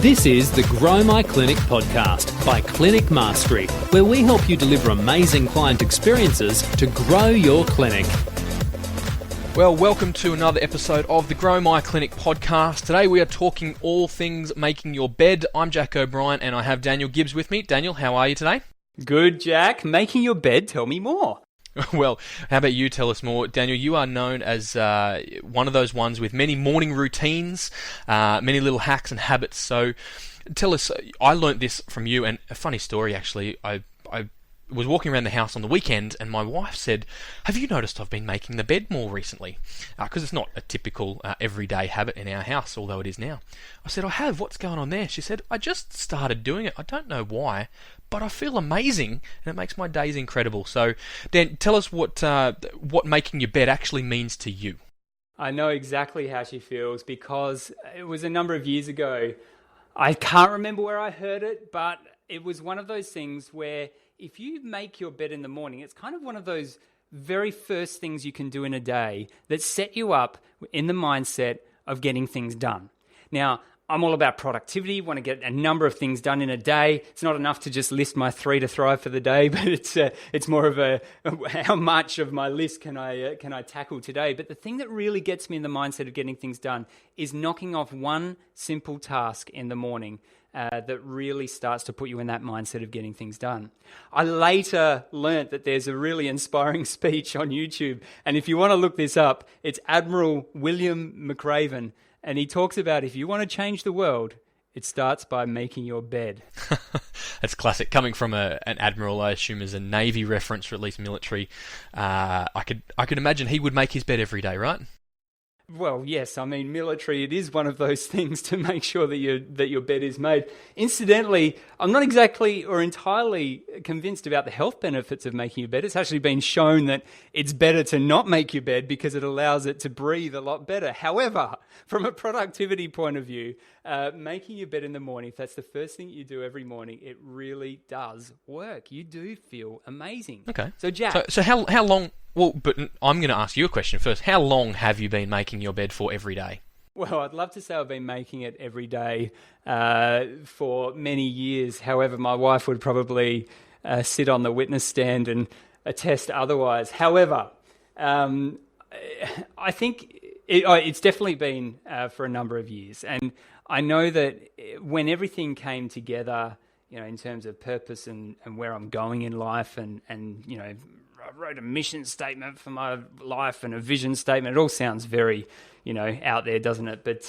This is the Grow My Clinic podcast by Clinic Mastery, where we help you deliver amazing client experiences to grow your clinic. Well, welcome to another episode of the Grow My Clinic podcast. Today we are talking all things making your bed. I'm Jack O'Brien and I have Daniel Gibbs with me. Daniel, how are you today? Good, Jack. Making your bed, tell me more. Well, how about you tell us more? Daniel, you are known as one of those ones with many morning routines, many little hacks and habits. So tell us, I learnt this from you, and a funny story actually. I was walking around the house on the weekend and my wife said, "Have you noticed I've been making the bed more recently?" Because it's not a typical everyday habit in our house, although it is now. I said, "I have. What's going on there?" She said, "I just started doing it. I don't know why, but I feel amazing and it makes my days incredible." So, Dan, tell us what making your bed actually means to you. I know exactly how she feels because it was a number of years ago. I can't remember where I heard it, but it was one of those things where if you make your bed in the morning, it's kind of one of those very first things you can do in a day that set you up in the mindset of getting things done. Now, I'm all about productivity, want to get a number of things done in a day. It's not enough to just list my 3 to thrive for the day, but it's more of a how much of my list can I tackle today. But the thing that really gets me in the mindset of getting things done is knocking off one simple task in the morning that really starts to put you in that mindset of getting things done. I later learnt that there's a really inspiring speech on YouTube, and if you want to look this up, it's Admiral William McRaven. And he talks about if you want to change the world, it starts by making your bed. That's classic. Coming from an admiral, I assume as a Navy reference, or at least military, I could imagine he would make his bed every day, right? Well, yes. I mean, military, it is one of those things to make sure that your bed is made. Incidentally, I'm not exactly or entirely convinced about the health benefits of making your bed. It's actually been shown that it's better to not make your bed because it allows it to breathe a lot better. However, from a productivity point of view, making your bed in the morning, if that's the first thing you do every morning, it really does work. You do feel amazing. Okay. So, Jack. So how long... Well, but I'm going to ask you a question first. How long have you been making your bed for every day? Well, I'd love to say I've been making it every day for many years. However, my wife would probably sit on the witness stand and attest otherwise. However, I think it's definitely been for a number of years. And I know that when everything came together, you know, in terms of purpose and where I'm going in life and you know, I wrote a mission statement for my life and a vision statement. It all sounds very, you know, out there, doesn't it? But,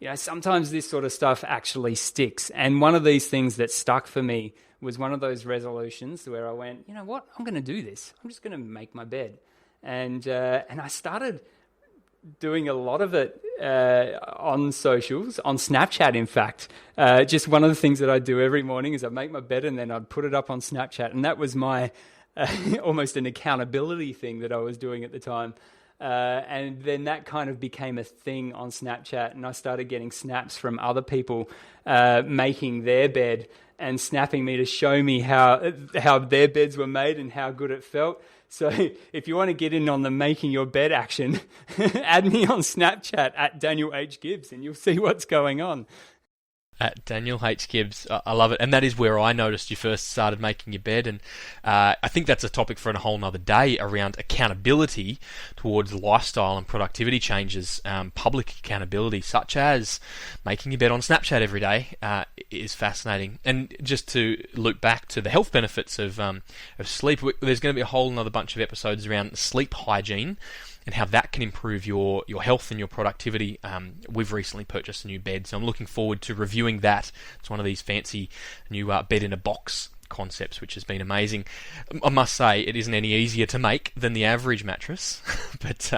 you know, sometimes this sort of stuff actually sticks. And one of these things that stuck for me was one of those resolutions where I went, you know what, I'm going to do this. I'm just going to make my bed. And I started doing a lot of it on socials, on Snapchat, in fact. Just one of the things that I do every morning is I make my bed and then I'd put it up on Snapchat. And that was my... almost an accountability thing that I was doing at the time. And then that kind of became a thing on Snapchat, and I started getting snaps from other people making their bed and snapping me to show me how their beds were made and how good it felt. So if you want to get in on the making your bed action, add me on Snapchat at Daniel H Gibbs and you'll see what's going on. At Daniel H Gibbs. I love it. And that is where I noticed you first started making your bed. And I think that's a topic for a whole nother day around accountability towards lifestyle and productivity changes. Public accountability, such as making your bed on Snapchat every day, is fascinating. And just to loop back to the health benefits of sleep, there's going to be a whole nother bunch of episodes around sleep hygiene and how that can improve your health and your productivity. We've recently purchased a new bed, so I'm looking forward to reviewing that. It's one of these fancy new bed-in-a-box concepts, which has been amazing. I must say, it isn't any easier to make than the average mattress, but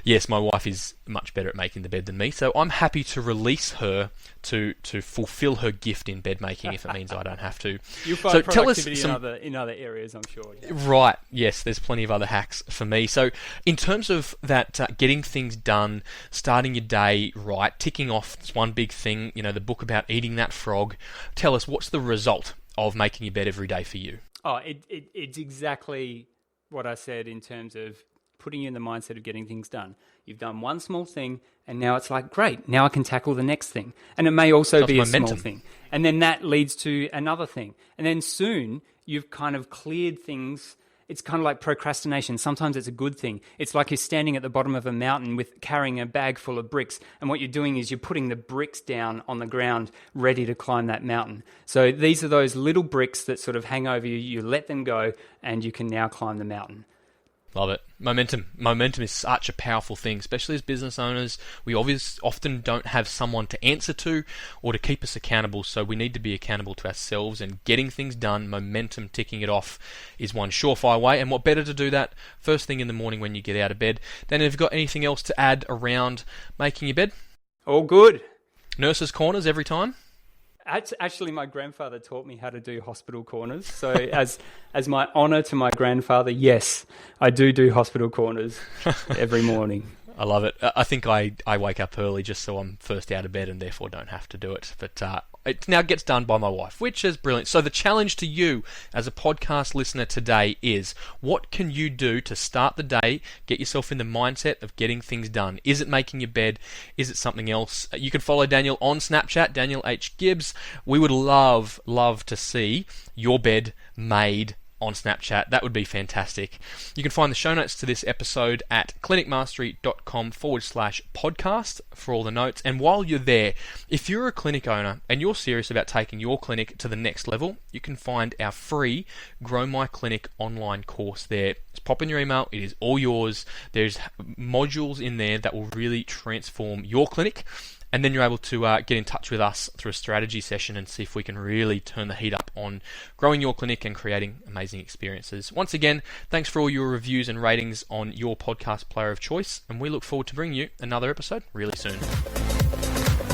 yes, my wife is much better at making the bed than me, so I'm happy to release her to fulfill her gift in bed making if it means I don't have to. You find so productivity in other areas, I'm sure. Yeah. Right, yes, there's plenty of other hacks for me. So in terms of that, getting things done, starting your day right, ticking off one big thing, you know, the book about eating that frog, tell us, what's the result of making your bed every day for you? Oh, it's exactly what I said in terms of putting you in the mindset of getting things done. You've done one small thing, and now it's like, great, now I can tackle the next thing. And it may also be a small thing. And then that leads to another thing. And then soon you've kind of cleared things. It's kind of like procrastination. Sometimes it's a good thing. It's like you're standing at the bottom of a mountain with carrying a bag full of bricks, and what you're doing is you're putting the bricks down on the ground ready to climb that mountain. So these are those little bricks that sort of hang over you. You let them go, and you can now climb the mountain. Love it. Momentum is such a powerful thing, especially as business owners. We often don't have someone to answer to or to keep us accountable, so we need to be accountable to ourselves, and getting things done, momentum, ticking it off is one surefire way. And what better to do that first thing in the morning when you get out of bed. Then have you got anything else to add around making your bed? All good. Nurses' corners every time? Actually, my grandfather taught me how to do hospital corners. So as my honour to my grandfather, yes, I do hospital corners every morning. I love it. I think I wake up early just so I'm first out of bed and therefore don't have to do it. But it now gets done by my wife, which is brilliant. So the challenge to you as a podcast listener today is, what can you do to start the day, get yourself in the mindset of getting things done? Is it making your bed? Is it something else? You can follow Daniel on Snapchat, Daniel H Gibbs. We would love to see your bed made on Snapchat. That would be fantastic. You can find the show notes to this episode at clinicmastery.com/podcast for all the notes. And while you're there, if you're a clinic owner and you're serious about taking your clinic to the next level, you can find our free Grow My Clinic online course there. Just pop in your email. It is all yours. There's modules in there that will really transform your clinic. And then you're able to get in touch with us through a strategy session and see if we can really turn the heat up on growing your clinic and creating amazing experiences. Once again, thanks for all your reviews and ratings on your podcast player of choice, and we look forward to bringing you another episode really soon.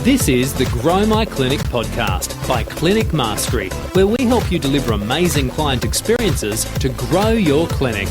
This is the Grow My Clinic podcast by Clinic Mastery, where we help you deliver amazing client experiences to grow your clinic.